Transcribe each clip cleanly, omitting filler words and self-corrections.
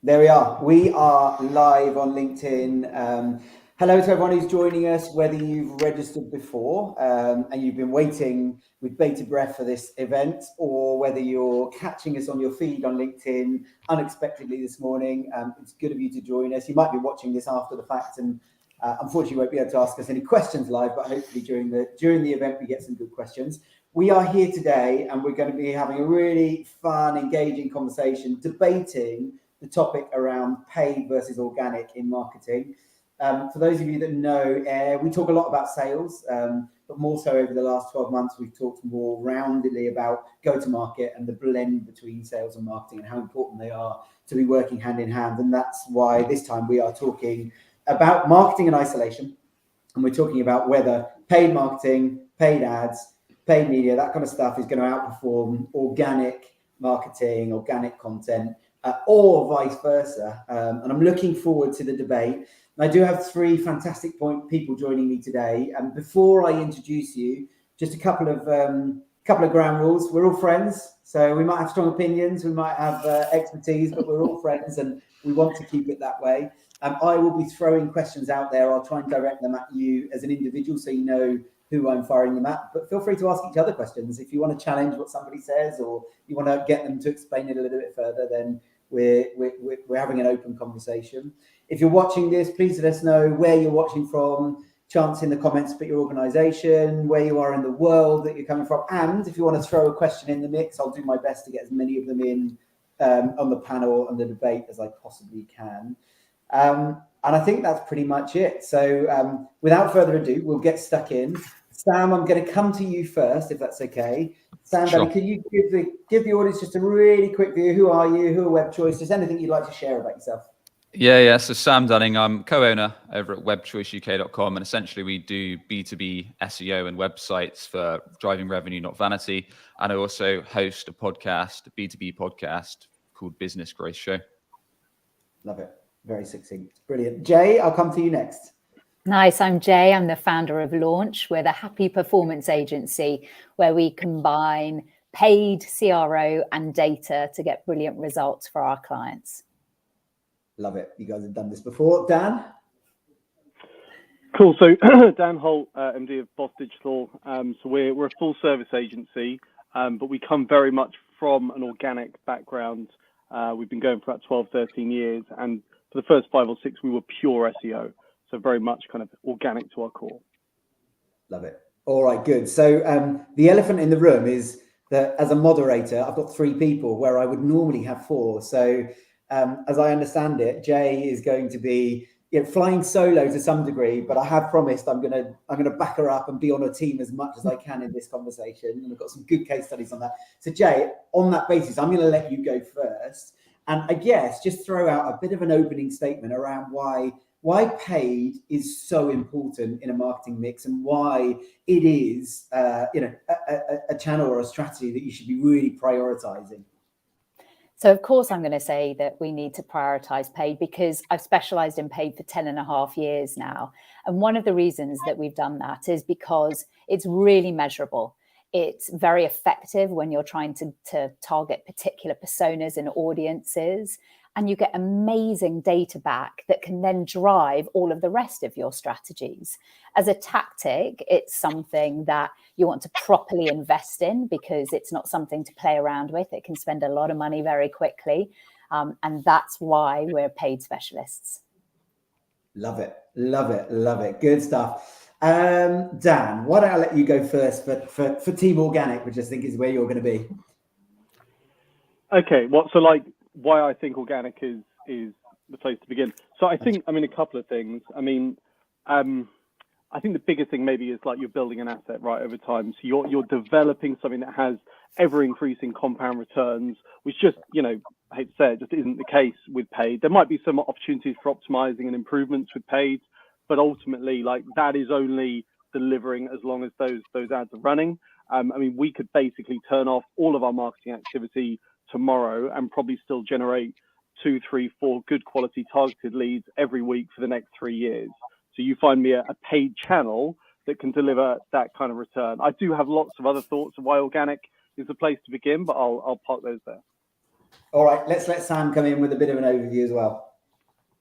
There we are. We are live on LinkedIn. Hello to everyone who's joining us, whether you've registered before and you've been waiting with bated breath for this event, or whether you're catching us on your feed on LinkedIn unexpectedly this morning. It's good of you to join us. You might be watching this after the fact and unfortunately won't be able to ask us any questions live, but hopefully during the event we get some good questions. We are here today and we're going to be having a really fun, engaging conversation, debating the topic around paid versus organic in marketing. For those of you that know, we talk a lot about sales, but more so over the last 12 months, we've talked more roundedly about go-to-market and the blend between sales and marketing and how important they are to be working hand in hand. And that's why this time we are talking about marketing in isolation. And we're talking about whether paid marketing, paid ads, paid media, that kind of stuff is going to outperform organic marketing, organic content, or vice versa. And I'm looking forward to the debate. And I do have three fantastic people joining me today. And before I introduce you, just a couple of ground rules. We're all friends, so we might have strong opinions, we might have expertise, but we're all friends, and we want to keep it that way. I will be throwing questions out there. I'll try and direct them at you as an individual, so you know who I'm firing them at, but feel free to ask each other questions. If you want to challenge what somebody says, or you want to get them to explain it a little bit further, then we're having an open conversation. If you're watching this, please let us know where you're watching from, chance in the comments, but your organization, where you are in the world that you're coming from. And if you want to throw a question in the mix, I'll do my best to get as many of them in on the panel and the debate as I possibly can. And I think that's pretty much it. So without further ado, we'll get stuck in. Sam, I'm going to come to you first, if that's okay. Sam, sure. Can you give the audience just a really quick view? Who are you? Who are Web Choice? Just anything you'd like to share about yourself? Yeah. So Sam Dunning, I'm co-owner over at webchoiceuk.com, and essentially we do B2B SEO and websites for driving revenue, not vanity. And I also host a podcast, a B2B podcast called Business Growth Show. Love it. Very succinct. Brilliant. Jaye, I'll come to you next. Nice. I'm Jaye. I'm the founder of Launch. We're the happy performance agency where we combine paid CRO and data to get brilliant results for our clients. Love it. You guys have done this before. Dan? Cool. So Dan Holt, MD of Boss Digital. So we're a full service agency, but we come very much from an organic background. We've been going for about 12, 13 years. And for the first 5 or 6, we were pure SEO. So very much kind of organic to our core. Love it. All right, good. So the elephant in the room is that as a moderator, I've got 3 people where I would normally have 4. So as I understand it, Jaye is going to be flying solo to some degree, but I have promised I'm gonna back her up and be on her team as much as I can in this conversation. And I've got some good case studies on that. So Jaye, on that basis, I'm going to let you go first. And I guess just throw out a bit of an opening statement around why paid is so important in a marketing mix, and why it is a channel or a strategy that you should be really prioritizing. So of course I'm going to say that we need to prioritize paid, because I've specialized in paid for 10.5 years now. And one of the reasons that we've done that is because it's really measurable. It's very effective when you're trying to target particular personas and audiences. And you get amazing data back that can then drive all of the rest of your strategies. As a tactic, it's something that you want to properly invest in, because it's not something to play around with. It can spend a lot of money very quickly. And that's why we're paid specialists. Love it. Love it. Love it. Good stuff. Dan, why don't I let you go first for Team Organic, which I think is where you're going to be. Okay. Why I think organic is the place to begin. So I think, a couple of things. I think the biggest thing maybe is you're building an asset right over time. So you're developing something that has ever increasing compound returns, which just, I hate to say it, just isn't the case with paid. There might be some opportunities for optimizing and improvements with paid, but ultimately that is only delivering as long as those ads are running. We could basically turn off all of our marketing activity tomorrow and probably still generate 2, 3, 4 good quality targeted leads every week for the next 3 years. So you find me a paid channel that can deliver that kind of return. I do have lots of other thoughts of why organic is the place to begin, but I'll park those there. All right, let's let Sam come in with a bit of an overview as well.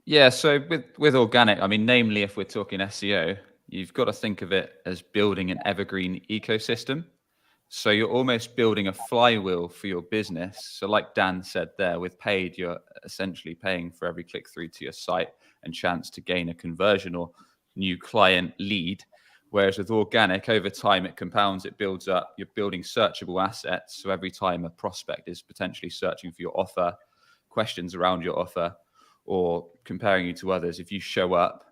Yeah, so with organic, I mean, namely, if we're talking SEO, you've got to think of it as building an evergreen ecosystem. So you're almost building a flywheel for your business. So like Dan said there, with paid, you're essentially paying for every click through to your site and chance to gain a conversion or new client lead. Whereas with organic, over time, it compounds, it builds up, you're building searchable assets. So every time a prospect is potentially searching for your offer, questions around your offer, or comparing you to others, if you show up,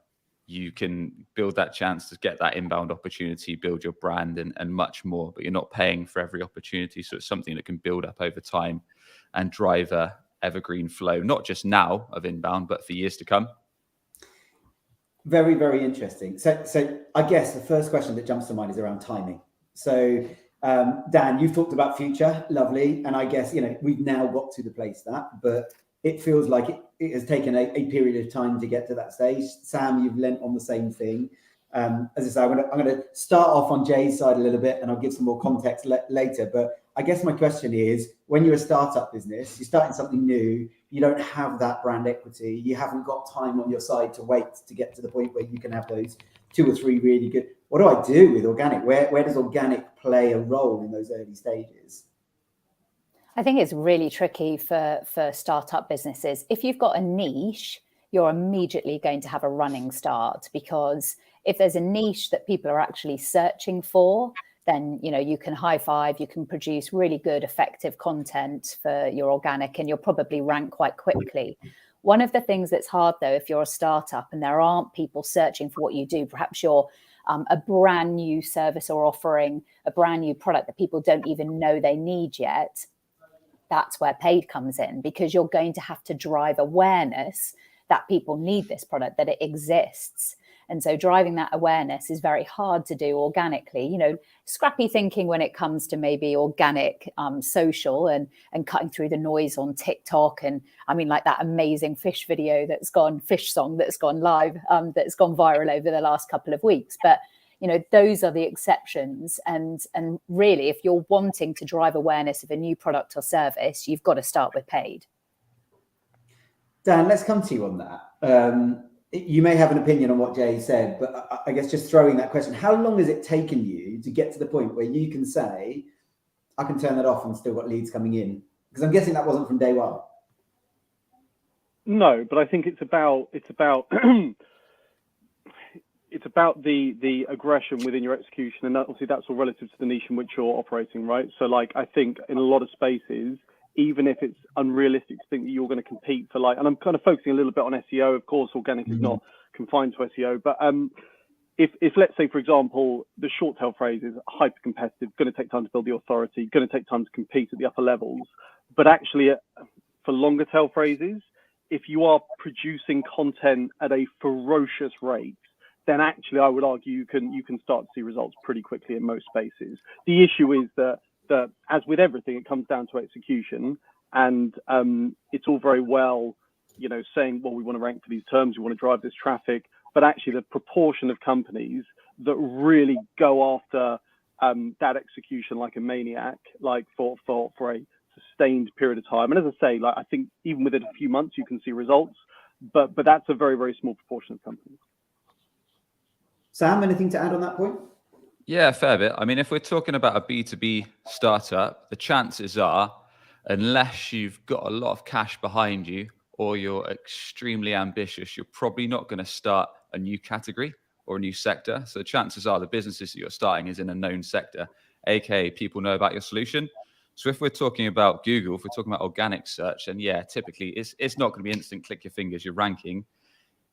you can build that chance to get that inbound opportunity, build your brand and much more, but you're not paying for every opportunity. So it's something that can build up over time and drive a evergreen flow, not just now of inbound, but for years to come. Very, very interesting. So I guess the first question that jumps to mind is around timing. So Dan, you've talked about future, lovely. And I guess, we've now got to the place but it feels like it has taken a period of time to get to that stage. Sam, you've lent on the same thing. As I say, I'm going to start off on Jaye's side a little bit, and I'll give some more context later. But I guess my question is, when you're a startup business, you're starting something new, you don't have that brand equity, you haven't got time on your side to wait to get to the point where you can have those 2 or 3 really good. What do I do with organic? Where does organic play a role in those early stages? I think it's really tricky for startup businesses. If you've got a niche, you're immediately going to have a running start, because if there's a niche that people are actually searching for, then you can high five, you can produce really good, effective content for your organic, and you'll probably rank quite quickly. One of the things that's hard, though, if you're a startup and there aren't people searching for what you do, perhaps you're a brand new service or offering a brand new product that people don't even know they need yet, that's where paid comes in, because you're going to have to drive awareness that people need this product, that it exists. And so driving that awareness is very hard to do organically. Scrappy thinking when it comes to maybe organic social and cutting through the noise on TikTok. And I mean, like that amazing fish video fish song that's gone live, that's gone viral over the last couple of weeks. But those are the exceptions. And really, if you're wanting to drive awareness of a new product or service, you've got to start with paid. Dan, let's come to you on that. You may have an opinion on what Jaye said, but I guess just throwing that question, how long has it taken you to get to the point where you can say, I can turn that off and still got leads coming in? Because I'm guessing that wasn't from day one. No, but I think it's about it's about the aggression within your execution, and obviously that's all relative to the niche in which you're operating, right? So I think in a lot of spaces, even if it's unrealistic to think that you're going to compete for and I'm kind of focusing a little bit on SEO, of course, organic is not confined to SEO, but if let's say, for example, the short tail phrase is hyper competitive, going to take time to build the authority, going to take time to compete at the upper levels, but actually for longer tail phrases, if you are producing content at a ferocious rate, then actually I would argue you can start to see results pretty quickly in most spaces. The issue is that as with everything, it comes down to execution, and it's all very well, saying, well, we want to rank for these terms, we want to drive this traffic, but actually the proportion of companies that really go after that execution like a maniac, for a sustained period of time. And as I say, I think even within a few months you can see results, but that's a very, very small proportion of companies. Sam, anything to add on that point? Yeah, a fair bit. I mean, if we're talking about a B2B startup, the chances are, unless you've got a lot of cash behind you or you're extremely ambitious, you're probably not going to start a new category or a new sector. So the chances are the businesses that you're starting is in a known sector, aka people know about your solution. So if we're talking about Google, if we're talking about organic search, then yeah, typically it's not going to be instant click your fingers, you're ranking.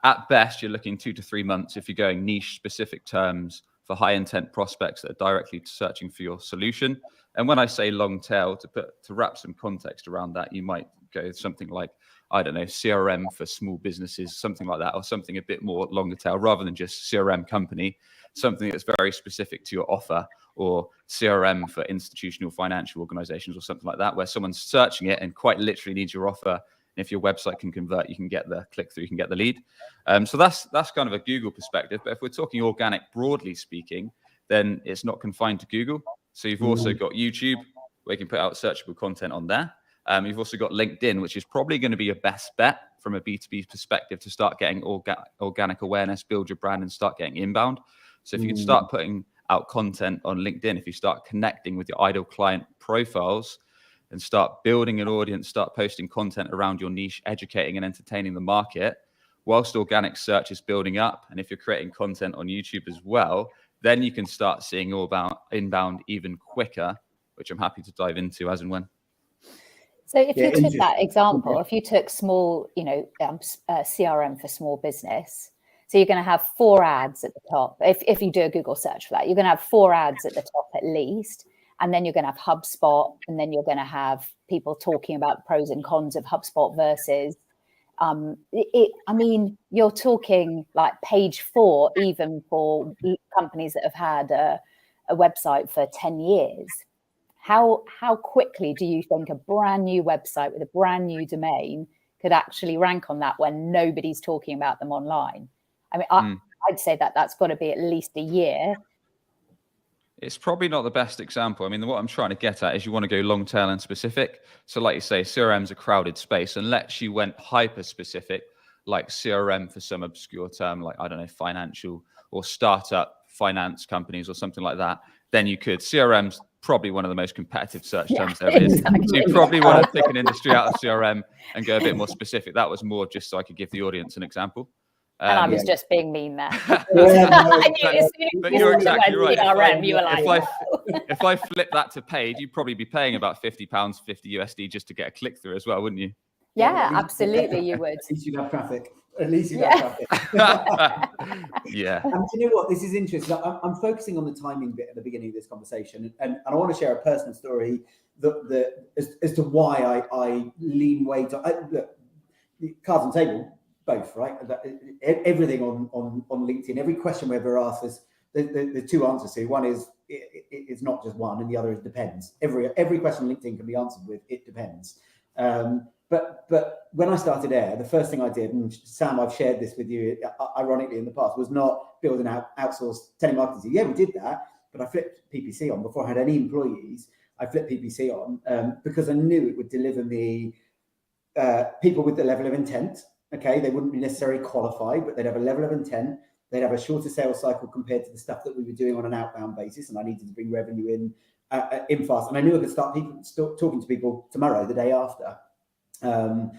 At best, you're looking 2 to 3 months if you're going niche specific terms for high intent prospects that are directly searching for your solution. And when I say long tail, to wrap some context around that, you might go something like, I don't know, CRM for small businesses, something like that, or something a bit more longer tail rather than just CRM company, something that's very specific to your offer, or CRM for institutional financial organizations or something like that, where someone's searching it and quite literally needs your offer. If your website can convert, you can get the click through, you can get the lead. So that's kind of a Google perspective. But if we're talking organic, broadly speaking, then it's not confined to Google. So you've also got YouTube, where you can put out searchable content on there. You've also got LinkedIn, which is probably going to be your best bet from a B2B perspective to start getting organic awareness, build your brand, and start getting inbound. So if you can start putting out content on LinkedIn, if you start connecting with your ideal client profiles and start building an audience, start posting content around your niche, educating and entertaining the market, whilst organic search is building up, and if you're creating content on YouTube as well, then you can start seeing all about inbound even quicker, which I'm happy to dive into as and when. So if you took that example, if you took small, CRM for small business, so you're going to have 4 ads at the top. If you do a Google search for that, you're going to have 4 ads at the top at least. And then you're going to have HubSpot, and then you're going to have people talking about the pros and cons of HubSpot versus, you're talking like page 4, even for companies that have had a website for 10 years. How quickly do you think a brand new website with a brand new domain could actually rank on that when nobody's talking about them online? I mean, I'd say that's got to be at least a year. It's probably not the best example. I mean, what I'm trying to get at is you want to go long tail and specific. So like you say, CRM's a crowded space. Unless you went hyper specific, like CRM for some obscure term, like, I don't know, financial or startup finance companies or something like that, then you could. CRM's probably one of the most competitive search terms there is. Exactly. So you probably want to pick an industry out of CRM and go a bit more specific. That was more just so I could give the audience an example. And I was just being mean there. But you're exactly right. CRM, you were like, if I flip that to paid, you'd probably be paying about £50, $50 just to get a click through as well, wouldn't you? Yeah, absolutely, you would. At least you'd have traffic. At least you'd have traffic. Yeah. And do you know what? This is interesting. I'm focusing on the timing bit at the beginning of this conversation, and I want to share a personal story as to why I lean way to look, cards on table. Both, right? Everything on LinkedIn, every question we ever ask, there's 2 answers to. One is it's not just one, and the other is depends. Every question on LinkedIn can be answered with it depends. But when I started Air, the first thing I did, and Sam, I've shared this with you, ironically in the past, was not building out outsourced telemarketing. Yeah, we did that, but I flipped PPC on before I had any employees. I flipped PPC on because I knew it would deliver me people with the level of intent. Okay, they wouldn't be necessarily qualified, but they'd have a level of intent. They'd have a shorter sales cycle compared to the stuff that we were doing on an outbound basis, and I needed to bring revenue in fast. And I knew I could start talking to people tomorrow, the day after. My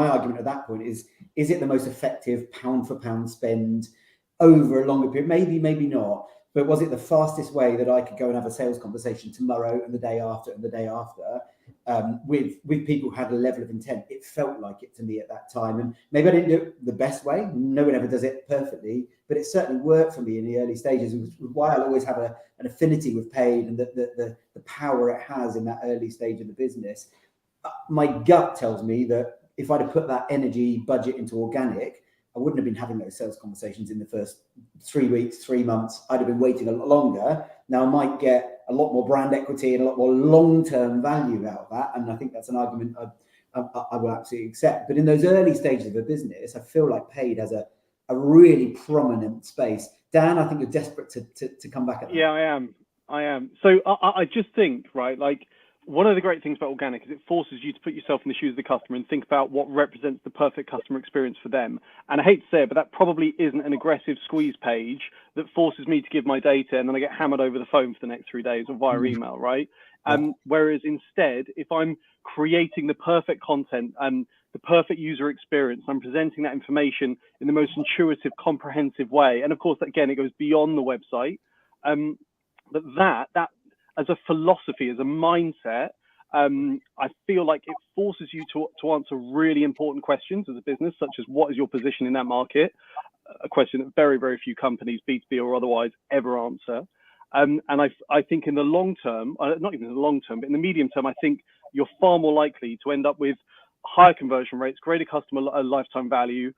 argument at that point is it the most effective pound for pound spend over a longer period? Maybe not. But was it the fastest way that I could go and have a sales conversation tomorrow and the day after and the day after with people who had a level of intent? It felt like it to me at that time. And maybe I didn't do it the best way. No one ever does it perfectly, but it certainly worked for me in the early stages. It was why I'll always have an affinity with paid and the power it has in that early stage of the business. My gut tells me that if I'd have put that energy budget into organic, I wouldn't have been having those sales conversations in the first 3 weeks, 3 months. I'd have been waiting a lot longer. Now I might get a lot more brand equity and a lot more long-term value out of that. And I think that's an argument I will absolutely accept. But in those early stages of a business, I feel like paid has a really prominent space. Dan, I think you're desperate to come back at that. Yeah, I am. So I just think, right, like, one of the great things about organic is it forces you to put yourself in the shoes of the customer and think about what represents the perfect customer experience for them. And I hate to say it, but that probably isn't an aggressive squeeze page that forces me to give my data and then I get hammered over the phone for the next 3 days or via email, right? Whereas instead, if I'm creating the perfect content and the perfect user experience, I'm presenting that information in the most intuitive, comprehensive way. And of course, again, it goes beyond the website. But that as a philosophy, as a mindset, I feel like it forces you to answer really important questions as a business, such as what is your position in that market? A question that very, very few companies, B2B or otherwise, ever answer. And I think in the long term, not even in the long term, but in the medium term, I think you're far more likely to end up with higher conversion rates, greater customer lifetime value,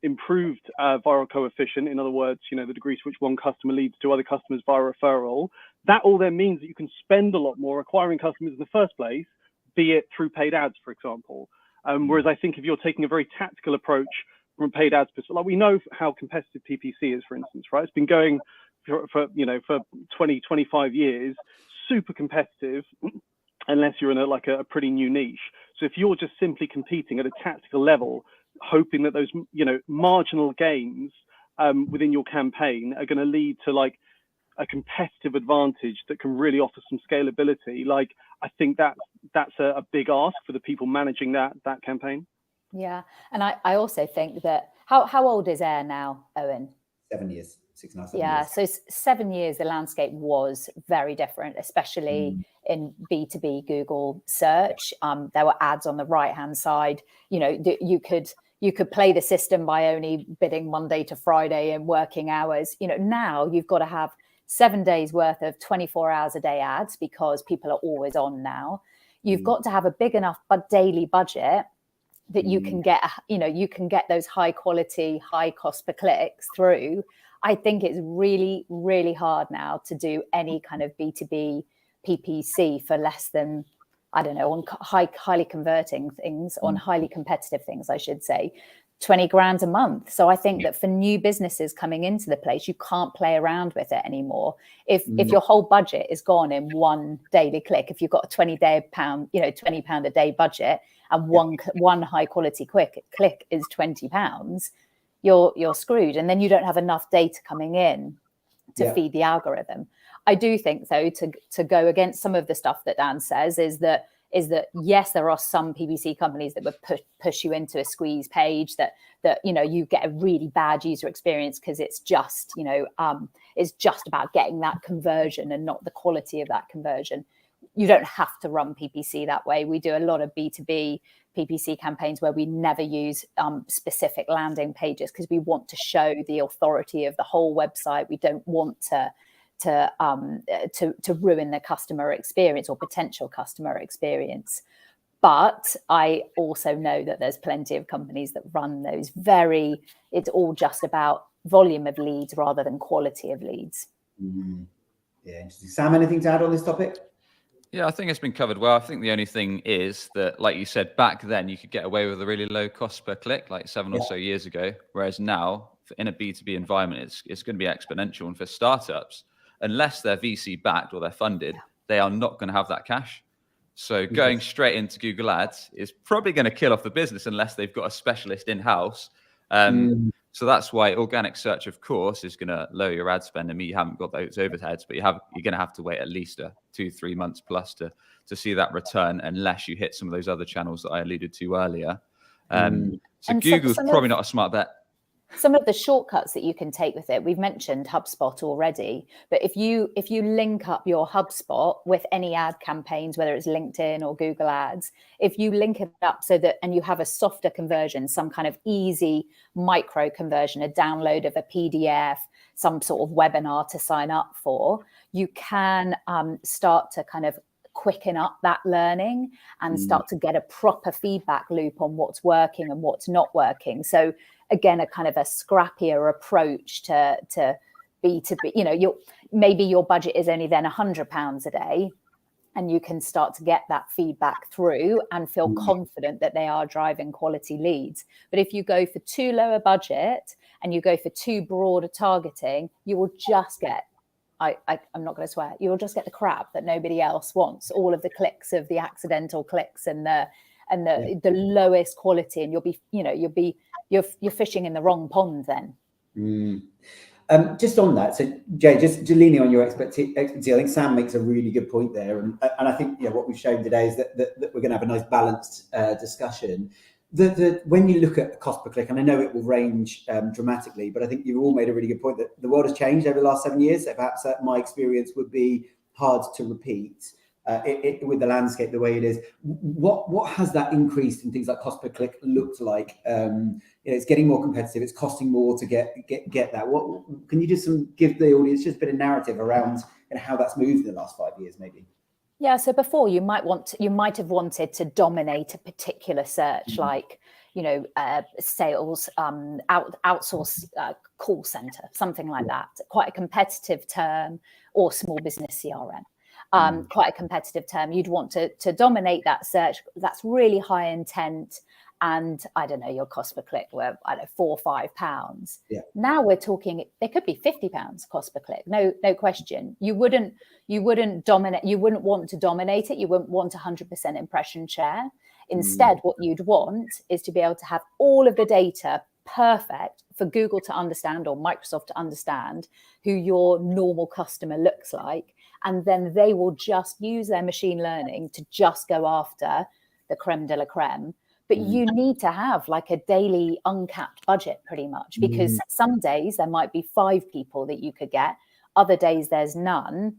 improved viral coefficient. In other words, the degree to which one customer leads to other customers via referral. That all then means that you can spend a lot more acquiring customers in the first place, be it through paid ads, for example. Whereas I think if you're taking a very tactical approach from a paid ads perspective, like we know how competitive PPC is, for instance, right? It's been going for 20, 25 years, super competitive. unless you're in a pretty new niche. So if you're just simply competing at a tactical level, hoping that those marginal gains within your campaign are going to lead to like a competitive advantage that can really offer some scalability, like I think that's a big ask for the people managing that campaign. Yeah, and I also think that how old is Air now, Owen? 7 years, 6.5 years. Yeah, so 7 years, the landscape was very different, especially in B2B Google search. There were ads on the right-hand side. You could play the system by only bidding Monday to Friday and working hours. Now you've got to have 7 days worth of 24 hours a day ads because people are always on now. You've got to have a big enough daily budget that you can get those high quality, high cost per clicks through. I think it's really, really hard now to do any kind of B2B PPC for less than, I don't know, on highly converting things, on highly competitive things, I should say, 20 grand a month. So I think that for new businesses coming into the place, you can't play around with it anymore. If your whole budget is gone in one daily click, if you've got a £20 a day budget, and one high quality click is £20, you're screwed. And then you don't have enough data coming in to feed the algorithm. I do think, though, to go against some of the stuff that Dan says is that yes, there are some PPC companies that would push you into a squeeze page that you get a really bad user experience because it's just about getting that conversion and not the quality of that conversion. You don't have to run PPC that way. We do a lot of B2B PPC campaigns where we never use specific landing pages because we want to show the authority of the whole website. We don't want to ruin the customer experience or potential customer experience. But I also know that there's plenty of companies that run those it's all just about volume of leads rather than quality of leads. Yeah, interesting. Sam, anything to add on this topic? Yeah, I think it's been covered well. I think the only thing is that, like you said, back then you could get away with a really low cost per click, like 7 or so years ago. Whereas now, in a B2B environment, it's going to be exponential. And for startups, unless they're VC backed or they're funded, they are not going to have that cash. So going straight into Google Ads is probably going to kill off the business unless they've got a specialist in-house. So that's why organic search, of course, is going to lower your ad spend. I mean, you haven't got those overheads, but you're going to have to wait at least 2-3 months plus to see that return, unless you hit some of those other channels that I alluded to earlier. So Google's probably not a smart bet. Some of the shortcuts that you can take with it, we've mentioned HubSpot already, but if you link up your HubSpot with any ad campaigns, whether it's LinkedIn or Google Ads, if you link it up and you have a softer conversion, some kind of easy micro conversion, a download of a PDF, some sort of webinar to sign up for, you can start to kind of quicken up that learning and start to get a proper feedback loop on what's working and what's not working. So again, a kind of a scrappier approach to B2B. Maybe your budget is only then £100 a day, and you can start to get that feedback through and feel confident that they are driving quality leads. But if you go for too low a budget and you go for too broad a targeting, you will just get, I'm not going to swear, you'll just get the crap that nobody else wants, all of the clicks of the accidental clicks and the lowest quality, and you're fishing in the wrong pond then. Just on that, so Jaye, just leaning on your expertise, I think Sam makes a really good point there, and I think what we've shown today is that we're going to have a nice balanced discussion. When you look at cost per click, and I know it will range dramatically, but I think you've all made a really good point that the world has changed over the last 7 years. So perhaps my experience would be hard to repeat. With the landscape the way it is, what has that increase in things like cost per click looked like? It's getting more competitive. It's costing more to get that. What can you just give the audience just a bit of narrative around how that's moved in the last 5 years, maybe? Yeah. So before you might have wanted to dominate a particular search, like sales, outsource call center, something like that. Quite a competitive term, or small business CRM. quite a competitive term. You'd want to dominate that search. That's really high intent. And I don't know, your cost per click were, I don't know, £4 or £5. Yeah. Now we're talking, there could be £50 cost per click. No question. You wouldn't dominate. You wouldn't want to dominate it. You wouldn't want 100% impression share. Instead, what you'd want is to be able to have all of the data perfect for Google to understand or Microsoft to understand who your normal customer looks like. And then they will just use their machine learning to just go after the creme de la creme. But you need to have like a daily uncapped budget pretty much, because some days there might be 5 people that you could get. Other days there's none.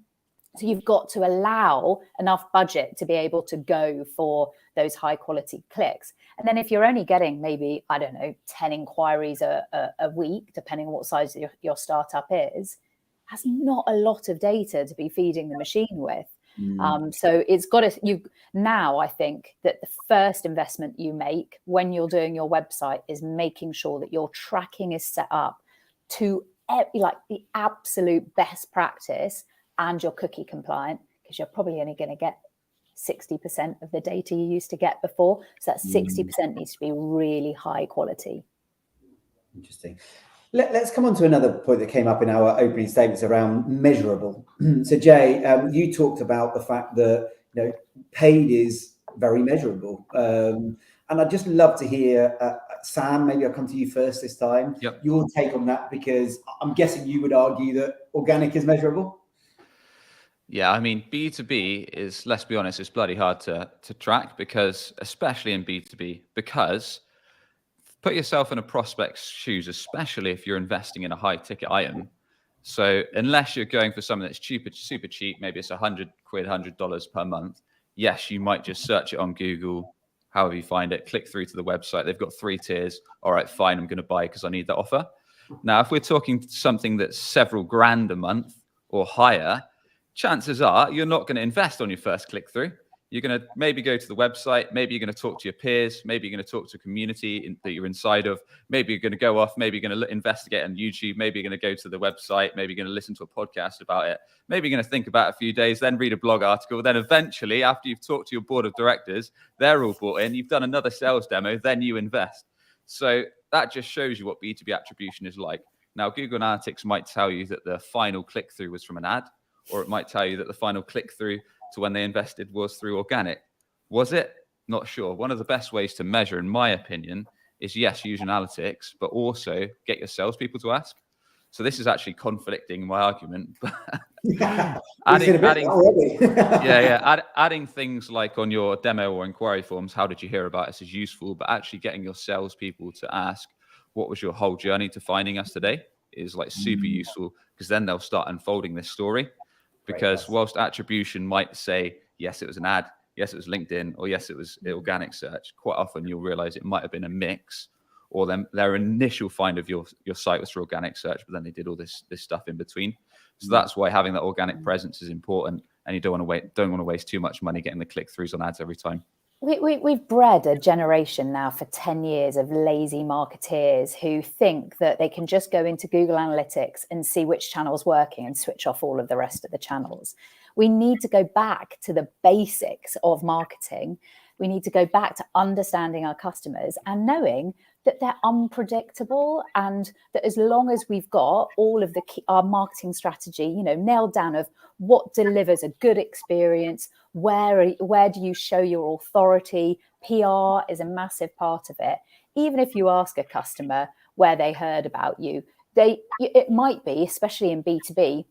So you've got to allow enough budget to be able to go for those high quality clicks. And then if you're only getting maybe, I don't know, 10 inquiries a week, depending on what size your startup is, that's not a lot of data to be feeding the machine with. So it's got to, now I think that the first investment you make when you're doing your website is making sure that your tracking is set up to like the absolute best practice, and you're cookie compliant, because you're probably only going to get 60% of the data you used to get before. So that 60% needs to be really high quality. Interesting. Let's come on to another point that came up in our opening statements around measurable. So Jaye, you talked about the fact that paid is very measurable, and I'd just love to hear Sam. Maybe I'll come to you first this time. Yep. Your take on that, because I'm guessing you would argue that organic is measurable. Yeah, I mean, B2B is, let's be honest, it's bloody hard to track, because especially in B2B, because put yourself in a prospect's shoes, especially if you're investing in a high ticket item. So unless you're going for something that's cheaper, super cheap, maybe it's £100, $100 per month. Yes, you might just search it on Google, however you find it, click through to the website. They've got 3 tiers. All right, fine, I'm going to buy because I need that offer. Now, if we're talking something that's several grand a month or higher, chances are you're not going to invest on your first click through. You're going to maybe go to the website. Maybe you're going to talk to your peers. Maybe you're going to talk to a community that you're inside of. Maybe you're going to go off. Maybe you're going to investigate on YouTube. Maybe you're going to go to the website. Maybe you're going to listen to a podcast about it. Maybe you're going to think about it a few days, then read a blog article. Then eventually, after you've talked to your board of directors, they're all bought in. You've done another sales demo. Then you invest. So that just shows you what B2B attribution is like. Now, Google Analytics might tell you that the final click-through was from an ad, or it might tell you that the final click-through to when they invested was through organic. Was it? Not sure. One of the best ways to measure, in my opinion, is yes, use analytics, but also get your salespeople to ask. So this is actually conflicting my argument. Adding things like on your demo or inquiry forms, how did you hear about us, is useful, but actually getting your salespeople to ask, what was your whole journey to finding us today, is like super useful, because then they'll start unfolding this story. Because whilst attribution might say, yes, it was an ad, yes, it was LinkedIn, or yes, it was organic search, quite often you'll realize it might have been a mix, or their initial find of your site was for organic search, but then they did all this stuff in between. So that's why having that organic presence is important, and you don't want to waste too much money getting the click-throughs on ads every time. We've bred a generation now for 10 years of lazy marketeers who think that they can just go into Google Analytics and see which channel's working and switch off all of the rest of the channels. We need to go back to the basics of marketing. We need to go back to understanding our customers and knowing that they're unpredictable, and that as long as we've got all of our marketing strategy, nailed down of what delivers a good experience, where do you show your authority? PR is a massive part of it. Even if you ask a customer where they heard about you, it might be, especially in B2B,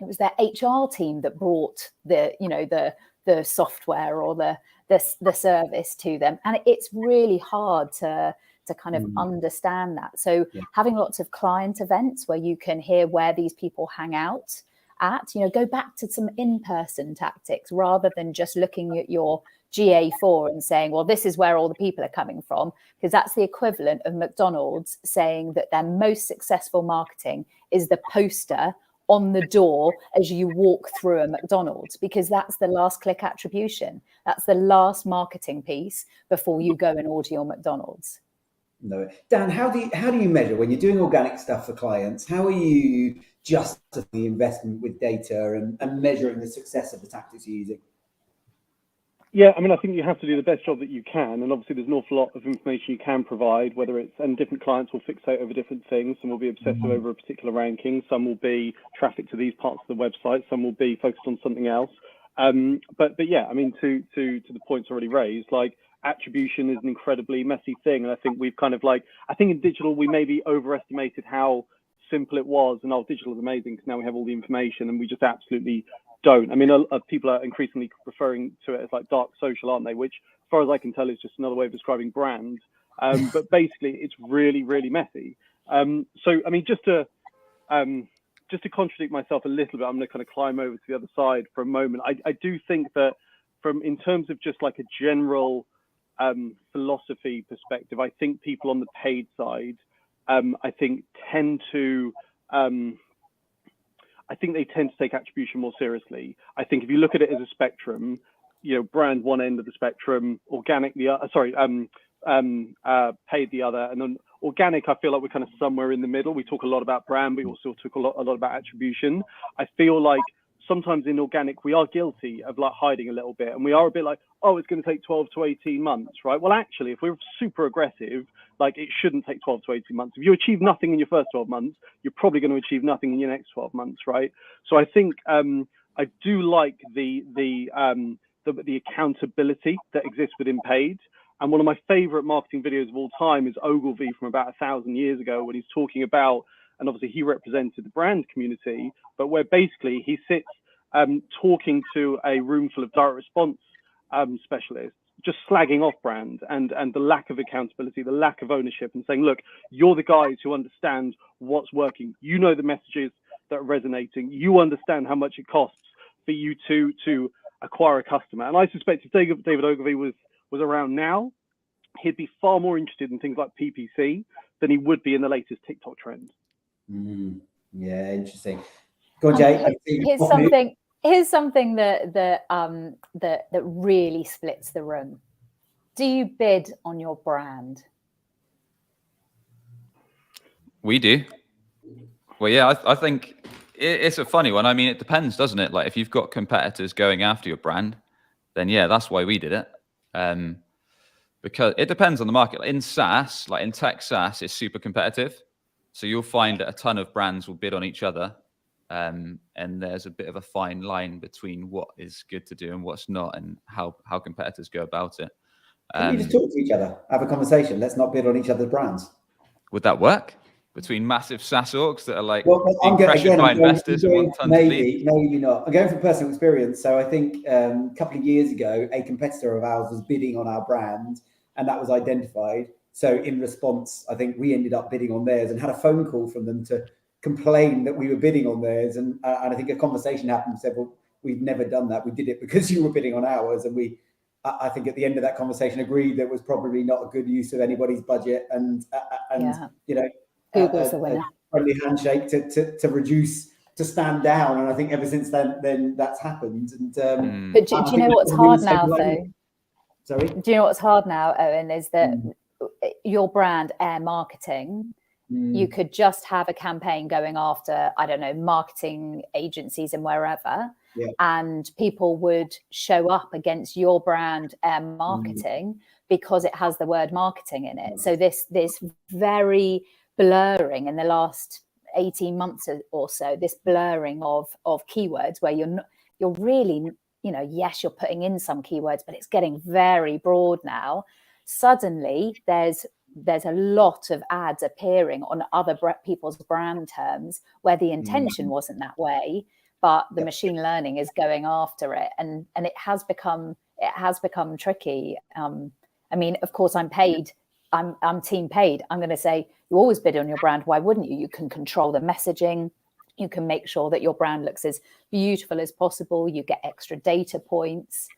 it was their HR team that brought the software or the service to them, and it's really hard to kind of understand that. So having lots of client events where you can hear where these people hang out at, go back to some in-person tactics rather than just looking at your GA4 and saying, well, this is where all the people are coming from, because that's the equivalent of McDonald's saying that their most successful marketing is the poster on the door as you walk through a McDonald's, because that's the last click attribution. That's the last marketing piece before you go and order your McDonald's. No, Dan, how do you measure when you're doing organic stuff for clients? How are you justify the investment with data and measuring the success of the tactics you're using? Yeah, I mean, I think you have to do the best job that you can, and obviously there's an awful lot of information you can provide, whether it's, and different clients will fixate over different things. Some will be obsessive over a particular ranking, some will be traffic to these parts of the website, some will be focused on something else. But yeah, I mean, to the points already raised, like attribution is an incredibly messy thing, and I think we've kind of like, I think in digital we maybe overestimated how simple it was, and digital is amazing because now we have all the information, and we just absolutely don't. I mean, people are increasingly referring to it as like dark social, aren't they? Which, as far as I can tell, is just another way of describing brand. But basically, it's really, really messy. So, I mean, just to contradict myself a little bit, I'm going to kind of climb over to the other side for a moment. I do think that in terms of just like a general philosophy perspective, I think people on the paid side, I think they tend to take attribution more seriously. I think if you look at it as a spectrum, you know, brand one end of the spectrum, organic the other, paid the other, and then organic, I feel like we're kind of somewhere in the middle. We talk a lot about brand, but we also talk a lot about attribution. I feel like sometimes in organic, we are guilty of like hiding a little bit, and we are a bit like, oh, it's going to take 12 to 18 months, right? Well, actually, if we're super aggressive, like it shouldn't take 12 to 18 months. If you achieve nothing in your first 12 months, you're probably going to achieve nothing in your next 12 months, right? So I think I do like the accountability that exists within paid. And one of my favorite marketing videos of all time is Ogilvy from about 1,000 years ago, when he's talking about, and obviously he represented the brand community, but where basically he sits talking to a room full of direct response specialists, just slagging off brand and the lack of accountability, the lack of ownership, and saying, look, you're the guys who understand what's working. You know the messages that are resonating. You understand how much it costs for you to acquire a customer. And I suspect if David Ogilvy was around now, he'd be far more interested in things like PPC than he would be in the latest TikTok trend. Yeah, interesting. Go on, Jaye. Here's something that really splits the room. Do you bid on your brand? We do. Well, yeah, I think it's a funny one. I mean, it depends, doesn't it? Like if you've got competitors going after your brand, then yeah, that's why we did it. Because it depends on the market. In SaaS, like in tech SaaS, it's super competitive. So you'll find that a ton of brands will bid on each other. And there's a bit of a fine line between what is good to do and what's not, and how competitors go about it. Can you just talk to each other, have a conversation? Let's not bid on each other's brands. Would that work? Between massive SaaS orgs that are like being pressured by investors and want tons of leads? Maybe not. I'm going from personal experience. So I think a couple of years ago, a competitor of ours was bidding on our brand, and that was identified. So in response, I think we ended up bidding on theirs and had a phone call from them to complain that we were bidding on theirs. And I think a conversation happened and said, well, we've never done that. We did it because you were bidding on ours. And I think at the end of that conversation agreed that was probably not a good use of anybody's budget. And you know, Google's the winner. Friendly handshake to reduce, to stand down. And I think ever since then that's happened. And but do you know what's hard now, though? Sorry? Do you know what's hard now, Owen, is that your brand air marketing, you could just have a campaign going after, I don't know, marketing agencies and wherever, and people would show up against your brand air marketing because it has the word marketing in it. So this very blurring in the last 18 months or so, this blurring of keywords where you're really, you know, yes, you're putting in some keywords, but it's getting very broad now. Suddenly there's a lot of ads appearing on other people's brand terms where the intention wasn't that way, but the machine learning is going after it, and it has become tricky. I mean, of course, I'm team paid. I'm going to say you always bid on your brand. Why wouldn't you? You can control the messaging. You can make sure that your brand looks as beautiful as possible. You get extra data points.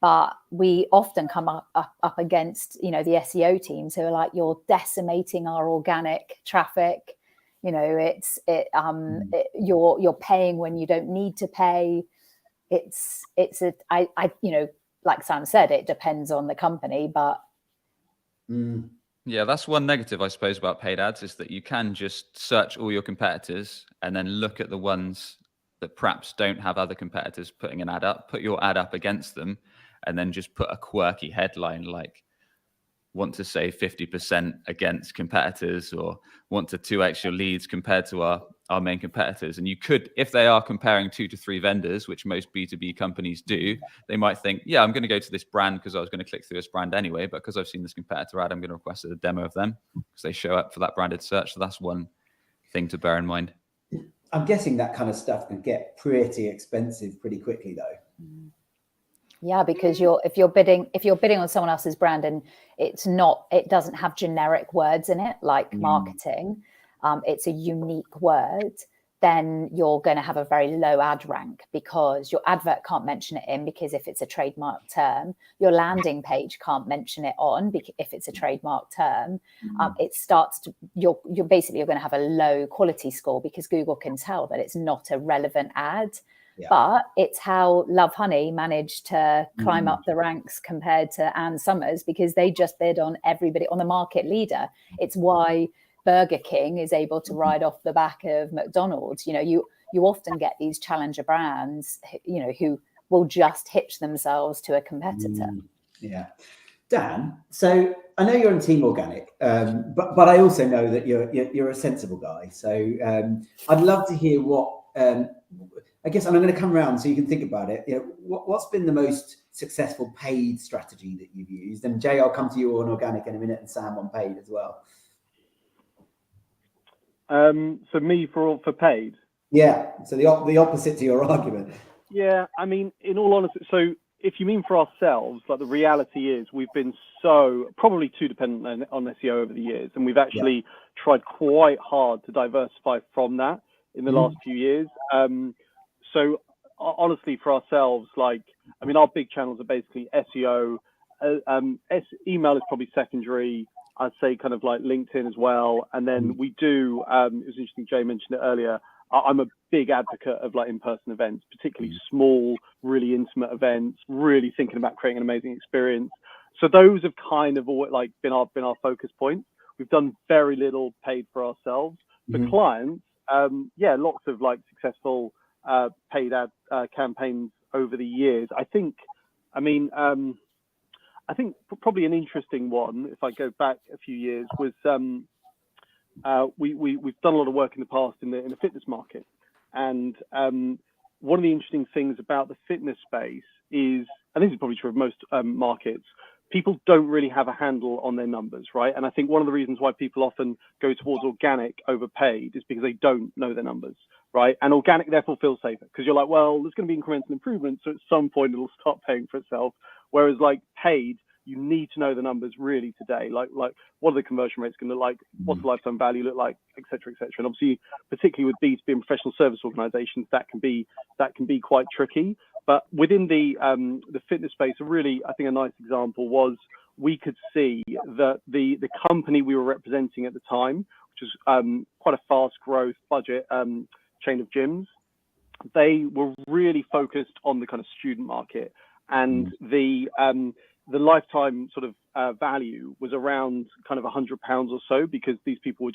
But we often come up against, you know, the SEO teams who are like, you're decimating our organic traffic. You know, you're paying when you don't need to pay. I you know, like Sam said, it depends on the company, but Yeah, that's one negative, I suppose, about paid ads, is that you can just search all your competitors and then look at the ones that perhaps don't have other competitors putting an ad up, put your ad up against them, and then just put a quirky headline like want to save 50% against competitors, or want to 2x your leads compared to our main competitors. And you could, if they are comparing 2 to 3 vendors, which most B2B companies do, they might think, yeah, I'm going to go to this brand because I was going to click through this brand anyway, but because I've seen this competitor ad, I'm going to request a demo of them because they show up for that branded search. So that's one thing to bear in mind. I'm guessing that kind of stuff can get pretty expensive pretty quickly, though. Yeah, because if you're bidding on someone else's brand and it doesn't have generic words in it like marketing, it's a unique word, then you're going to have a very low ad rank because your advert can't mention it in, because if it's a trademark term, your landing page can't mention it on if it's a trademark term. It starts to, you're going to have a low quality score because Google can tell that it's not a relevant ad. Yeah. But it's how Love Honey managed to climb up the ranks compared to Ann Summers, because they just bid on everybody, on the market leader. It's why Burger King is able to ride off the back of McDonald's. You know, you often get these challenger brands, you know, who will just hitch themselves to a competitor. Yeah. Dan, so I know you're on Team Organic, but I also know that you're a sensible guy. So I'd love to hear what. I guess, and I'm going to come around so you can think about it. You know, what's been the most successful paid strategy that you've used? And Jaye, I'll come to you on organic in a minute, and Sam on paid as well. So me for paid. Yeah. So the opposite to your argument. Yeah, I mean, in all honesty, so if you mean for ourselves, like the reality is we've been probably too dependent on SEO over the years, and we've actually tried quite hard to diversify from that in the last few years. So honestly, for ourselves, like, I mean, our big channels are basically SEO. Email is probably secondary. I'd say kind of like LinkedIn as well. And then we do, it was interesting, Jaye mentioned it earlier, I'm a big advocate of like in-person events, particularly small, really intimate events, really thinking about creating an amazing experience. So those have kind of always like been our focus point. We've done very little paid for ourselves. For clients, lots of like successful paid ad campaigns over the years. I think probably an interesting one, if I go back a few years, was we've done a lot of work in the past in the fitness market, and one of the interesting things about the fitness space is, and this is probably true of most markets, people don't really have a handle on their numbers, right? And I think one of the reasons why people often go towards organic over paid is because they don't know their numbers, right? And organic therefore feels safer because you're like, well, there's going to be incremental improvements, so at some point it'll start paying for itself. Whereas like paid, you need to know the numbers really today. Like what are the conversion rates going to look like? What's the lifetime value look like, et cetera, et cetera. And obviously, particularly with B2B and professional service organizations, that can be quite tricky. But within the fitness space, really, I think a nice example was we could see that the company we were representing at the time, which was quite a fast growth budget chain of gyms, they were really focused on the kind of student market, and the lifetime sort of value was around kind of £100 or so, because these people were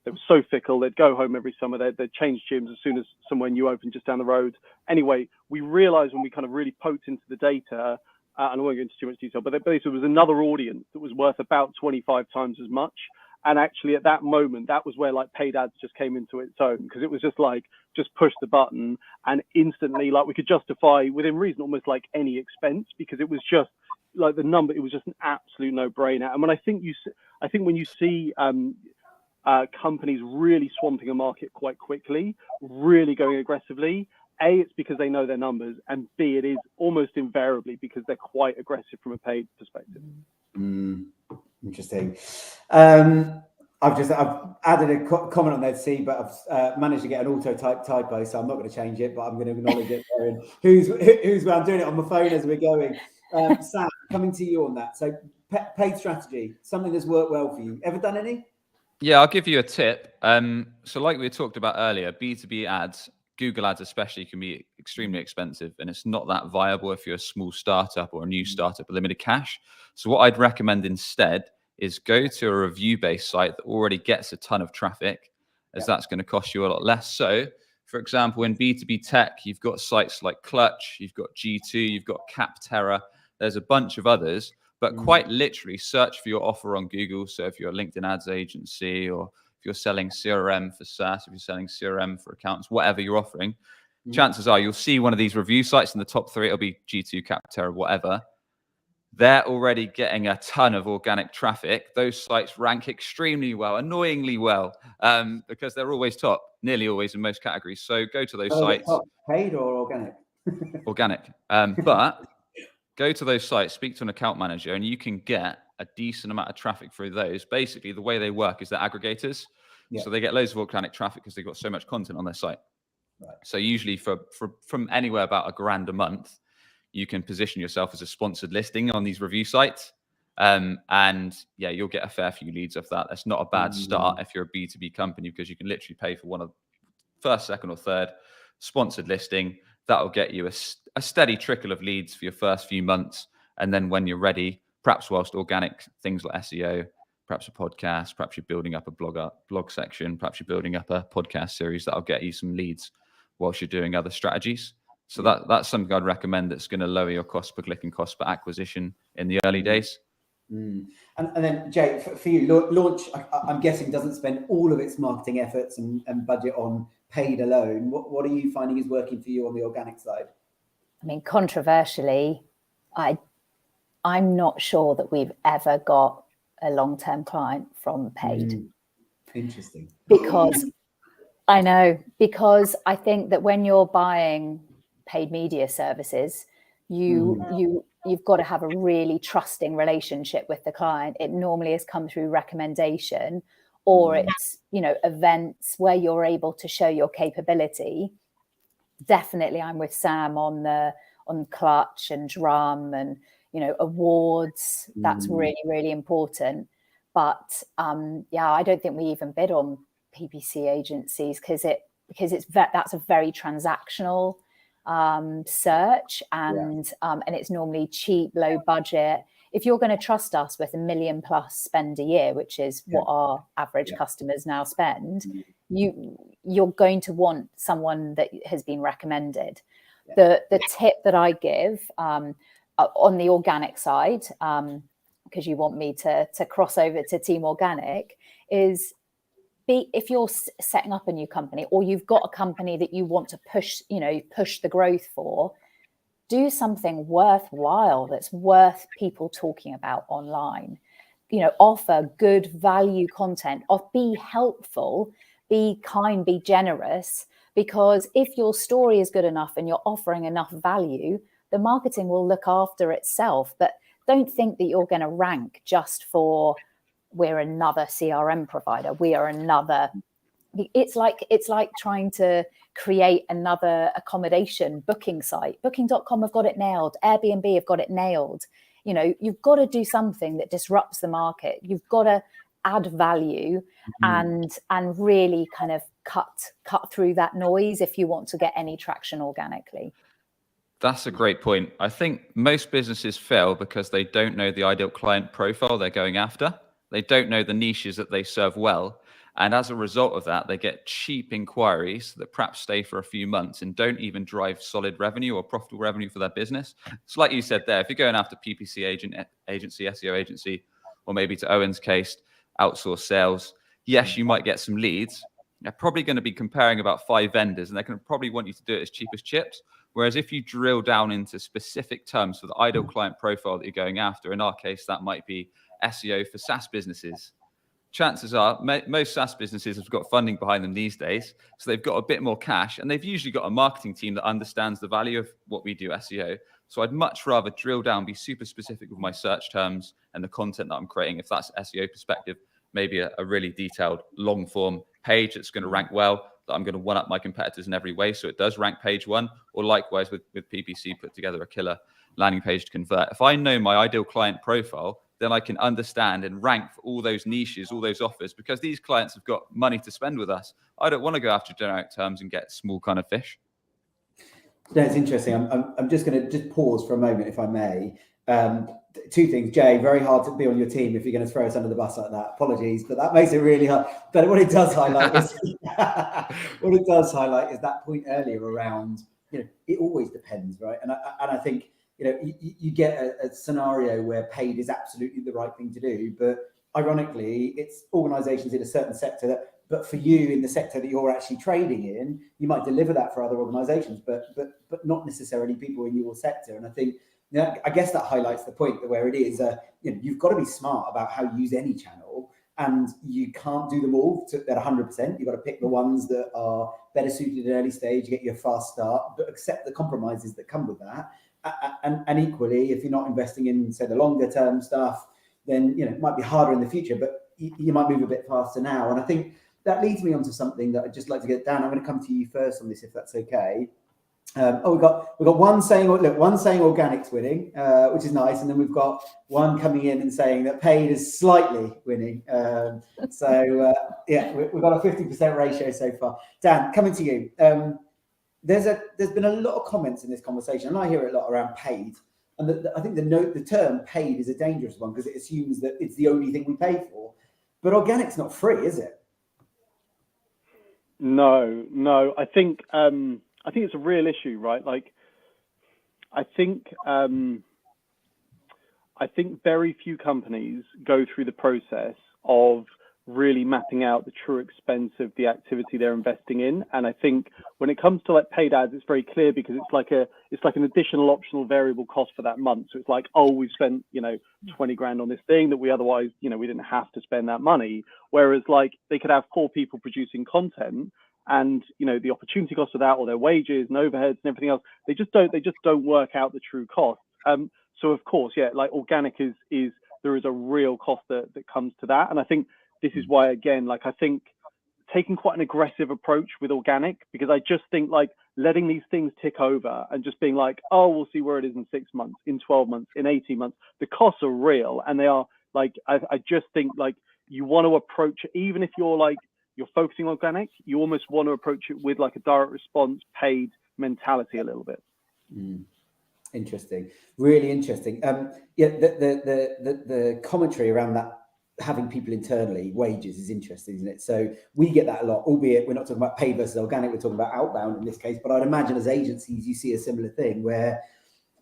they were so fickle. They'd go home every summer. They'd change gyms as soon as somewhere new opened just down the road. Anyway, we realized when we kind of really poked into the data, and I won't go into too much detail, but there basically was another audience that was worth about 25 times as much. And actually at that moment, that was where like paid ads just came into its own, because it was just like, just push the button and instantly, like, we could justify within reason almost like any expense, because it was just like the number, it was just an absolute no-brainer. And when I think when you see companies really swamping a market quite quickly, really going aggressively, A, it's because they know their numbers, and B, it is almost invariably because they're quite aggressive from a paid perspective. Interesting. I've added a comment on there, see, but I've managed to get an auto typo, so I'm not going to change it, but I'm going to acknowledge it. Who's I'm doing it on my phone as we're going. Sam, coming to you on that. So paid strategy, something that's worked well for you. Ever done any? Yeah, I'll give you a tip. So like we talked about earlier, B2B ads, Google ads especially, can be extremely expensive, and it's not that viable if you're a small startup or a new startup with limited cash. So what I'd recommend instead is go to a review-based site that already gets a ton of traffic, as that's going to cost you a lot less. So, for example, in B2B tech, you've got sites like Clutch, you've got G2, you've got Capterra, there's a bunch of others, but quite literally search for your offer on Google. So if you're a LinkedIn ads agency, or if you're selling CRM for SaaS, if you're selling CRM for accountants, whatever you're offering, chances are you'll see one of these review sites in the top 3. It'll be G2, Capterra, whatever. They're already getting a ton of organic traffic. Those sites rank extremely well, annoyingly well, because they're always top, nearly always in most categories. So go to those sites. Paid or organic? Organic. But go to those sites, speak to an account manager, and you can get a decent amount of traffic through those. Basically, the way they work is they're aggregators. So they get loads of organic traffic because they've got so much content on their site. Right. So usually from anywhere about $1,000 a month, you can position yourself as a sponsored listing on these review sites. And yeah, you'll get a fair few leads off that. That's not a bad start if you're a B2B company, because you can literally pay for one of first, second, or third sponsored listing. That'll get you a steady trickle of leads for your first few months. And then when you're ready, perhaps whilst organic things like SEO, perhaps a podcast, perhaps you're building up a blog section, perhaps you're building up a podcast series, that'll get you some leads whilst you're doing other strategies. So that's something I'd recommend that's going to lower your cost per click and cost per acquisition in the early days. And then, Jaye, for you, Launch, I'm guessing, doesn't spend all of its marketing efforts and budget on paid alone. What are you finding is working for you on the organic side? I mean, controversially, I'm not sure that we've ever got a long-term client from paid. Interesting. Because I think that when you're buying paid media services, you've got to have a really trusting relationship with the client. It normally has come through recommendation, or it's, events where you're able to show your capability. Definitely, I'm with Sam on Clutch and Drum and awards. That's really, really important. But I don't think we even bid on PPC agencies because that's a very transactional search, and it's normally cheap, low budget. If you're going to trust us with $1 million+ spend a year, which is what our average customers now spend, you're going to want someone that has been recommended. The tip that I give on the organic side, because you want me to cross over to Team Organic, is if you're setting up a new company, or you've got a company that you want to push the growth for, do something worthwhile that's worth people talking about online. Offer good value content, be helpful, be kind, be generous, because if your story is good enough and you're offering enough value, the marketing will look after itself. But don't think that you're going to rank just for, we're another CRM provider, we are another. It's like trying to create another accommodation booking site. Booking.com have got it nailed. Airbnb have got it nailed. You've got to do something that disrupts the market. You've got to add value and really kind of cut through that noise if you want to get any traction organically. That's a great point. I think most businesses fail because they don't know the ideal client profile they're going after. They don't know the niches that they serve well. And as a result of that, they get cheap inquiries that perhaps stay for a few months and don't even drive solid revenue or profitable revenue for their business. It's like you said there, if you're going after PPC agency, SEO agency, or maybe to Owen's case, outsource sales, yes, you might get some leads. They're probably going to be comparing about 5 vendors, and they're going to probably want you to do it as cheap as chips. Whereas if you drill down into specific terms for the ideal client profile that you're going after, in our case, that might be SEO for SaaS businesses. Chances are most SaaS businesses have got funding behind them these days, so they've got a bit more cash, and they've usually got a marketing team that understands the value of what we do SEO. So I'd much rather drill down, be super specific with my search terms and the content that I'm creating. If that's SEO perspective, maybe a really detailed long form page that's going to rank well, that I'm going to one up my competitors in every way, so it does rank page 1, or likewise with PPC, put together a killer landing page to convert. If I know my ideal client profile, then I can understand and rank for all those niches, all those offers, because these clients have got money to spend with us. I don't want to go after generic terms and get small kind of fish. No, it's interesting. I'm just going to pause for a moment, if I may. Two things, Jaye, very hard to be on your team if you're going to throw us under the bus like that. Apologies, but that makes it really hard. But what it does highlight is that point earlier around, it always depends, right? And I think, you get a scenario where paid is absolutely the right thing to do, but ironically, it's organisations in a certain sector but for you in the sector that you're actually trading in, you might deliver that for other organisations, but not necessarily people in your sector. And I think, I guess that highlights the point that where it is, you've got to be smart about how you use any channel, and you can't do them all at 100%. You've got to pick the ones that are better suited at early stage, get you a fast start, but accept the compromises that come with that. And equally, if you're not investing in, say, the longer term stuff, then it might be harder in the future, but you might move a bit faster now. And I think that leads me on to something that I'd just like to get down. I'm going to come to you first on this, if that's okay. We've got one saying organic's winning, which is nice, and then we've got one coming in and saying that paid is slightly winning. We've got a 50% ratio so far. Dan, coming to you. There's been a lot of comments in this conversation, and I hear it a lot around paid. And I think the term paid is a dangerous one because it assumes that it's the only thing we pay for. But organic's not free, is it? No. I think it's a real issue, right? Like, I think very few companies go through the process of really mapping out the true expense of the activity they're investing in. And I think when it comes to like paid ads, it's very clear because it's like an additional optional variable cost for that month. So it's like, oh, we've spent 20 grand on this thing that we otherwise we didn't have to spend that money. Whereas like they could have 4 people producing content, and the opportunity cost of that, or their wages and overheads and everything else, they just don't work out the true cost. So of course, like organic is there is a real cost that comes to that. And I think this is why, again, like I think taking quite an aggressive approach with organic, because I just think like letting these things tick over and just being like, oh, we'll see where it is in 6 months, in 12 months, in 18 months, the costs are real. And they are like, I just think like you want to approach it, even if you're focusing on organic, you almost want to approach it with like a direct response paid mentality a little bit. Interesting, really interesting. The commentary around that, having people internally, wages, is interesting, isn't it? So we get that a lot, albeit we're not talking about paid versus organic, we're talking about outbound in this case. But I'd imagine as agencies, you see a similar thing where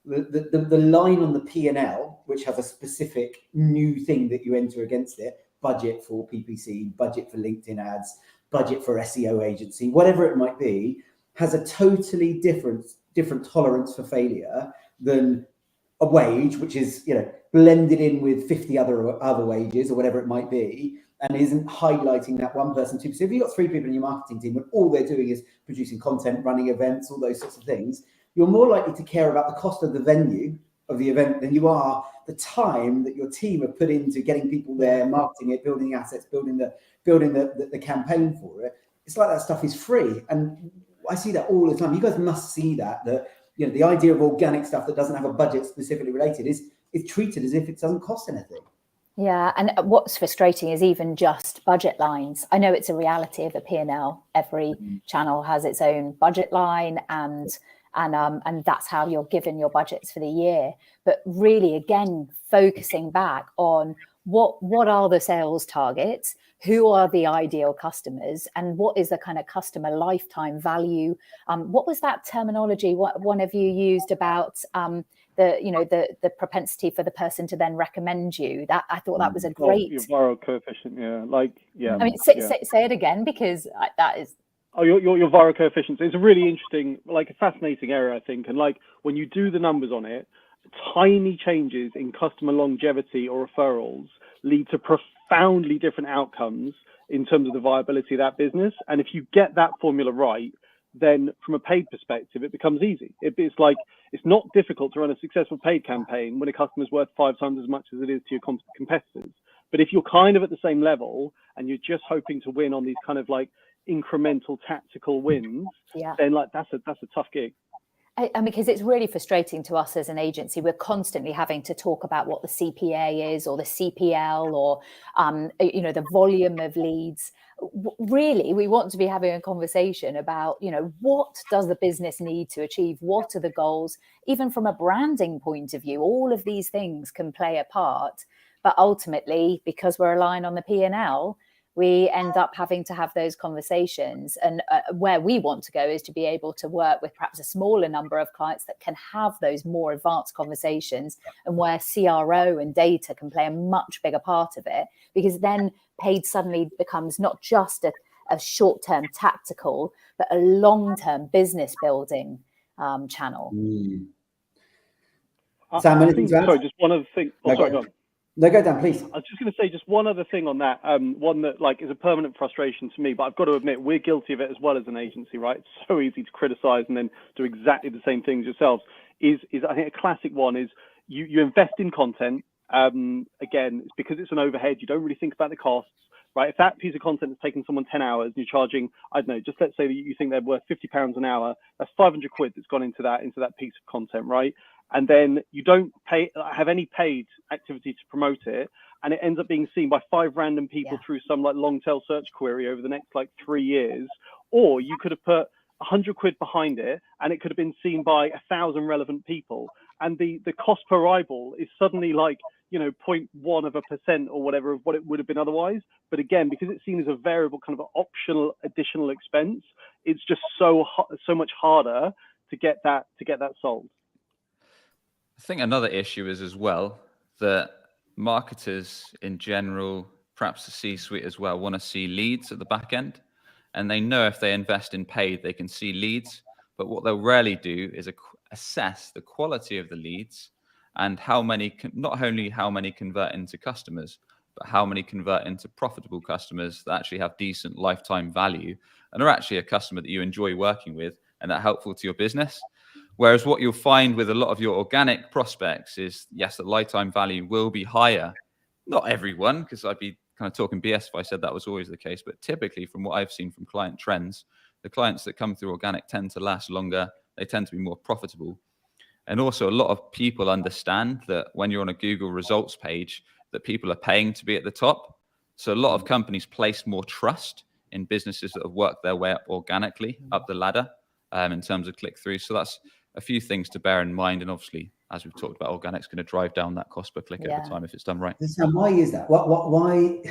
the line on the P&L, which has a specific new thing that you enter against it, budget for PPC, budget for LinkedIn ads, budget for SEO agency, whatever it might be, has a totally different tolerance for failure than a wage, which is blended in with 50 other wages or whatever it might be, and isn't highlighting that one person too. So if you've got 3 people in your marketing team and all they're doing is producing content, running events, all those sorts of things, you're more likely to care about the cost of the venue of the event than you are the time that your team have put into getting people there, marketing it, building assets, building the campaign for it. It's like that stuff is free, and I see that all the time. You guys must see that the idea of organic stuff that doesn't have a budget specifically related is treated as if it doesn't cost anything. Yeah, and what's frustrating is even just budget lines. I know it's a reality of a P&L. Every channel has its own budget line, and that's how you're given your budgets for the year. But really, again, focusing back on what are the sales targets, who are the ideal customers, and what is the kind of customer lifetime value. What was that terminology what one of you used about the propensity for the person to then recommend you? That I thought that was a great your viral coefficient. I mean, say it again, because that is. Oh, your viral coefficient. It's a really interesting, like a fascinating area, I think. And like when you do the numbers on it, tiny changes in customer longevity or referrals lead to profoundly different outcomes in terms of the viability of that business. And if you get that formula right, then from a paid perspective, it becomes easy. It's like, it's not difficult to run a successful paid campaign when a customer's worth 5 times as much as it is to your competitors. But if you're kind of at the same level and you're just hoping to win on these kind of like incremental tactical wins, then like that's a tough gig. Because it's really frustrating to us as an agency. We're constantly having to talk about what the CPA is or the CPL or, the volume of leads. Really, we want to be having a conversation about, what does the business need to achieve? What are the goals? Even from a branding point of view, all of these things can play a part. But ultimately, because we're aligned on the P&L, we end up having to have those conversations. And where we want to go is to be able to work with perhaps a smaller number of clients that can have those more advanced conversations, and where CRO and data can play a much bigger part of it, because then paid suddenly becomes not just a short-term tactical, but a long-term business building channel. Sam, anything to add? Sorry, just one other thing. Oh, sorry, go on. No, go down, please. I was just going to say just one other thing on that. One that is a permanent frustration to me, but I've got to admit we're guilty of it as well as an agency, right? It's so easy to criticize and then do exactly the same things yourselves. Is I think a classic one is you invest in content. Again, it's because it's an overhead. You don't really think about the costs, right? If that piece of content has taken someone 10 hours and you're charging, I don't know, just let's say that you think they're worth £50 an hour, that's 500 quid that's gone into that piece of content, right? And then you don't have any paid activity to promote it, and it ends up being seen by 5 random people through some long tail search query over the next 3 years. Or you could have put 100 quid behind it and it could have been seen by 1,000 relevant people, and the cost per eyeball is suddenly 0.1% or whatever of what it would have been otherwise. But again, because it's seen as a variable kind of optional additional expense, it's just so much harder to get that sold. I think another issue is as well that marketers in general, perhaps the C-suite as well, want to see leads at the back end. And they know if they invest in paid, they can see leads. But what they'll rarely do is assess the quality of the leads and not only how many convert into customers, but how many convert into profitable customers that actually have decent lifetime value and are actually a customer that you enjoy working with and are helpful to your business. Whereas what you'll find with a lot of your organic prospects is, yes, the lifetime value will be higher. Not everyone, because I'd be kind of talking BS if I said that was always the case. But typically, from what I've seen from client trends, the clients that come through organic tend to last longer. They tend to be more profitable. And also, a lot of people understand that when you're on a Google results page, that people are paying to be at the top. So a lot of companies place more trust in businesses that have worked their way up organically up the ladder in terms of click-through. So that's a few things to bear in mind. And obviously, as we've talked about, organic's going to drive down that cost per click over time if it's done right. So why is that? Why?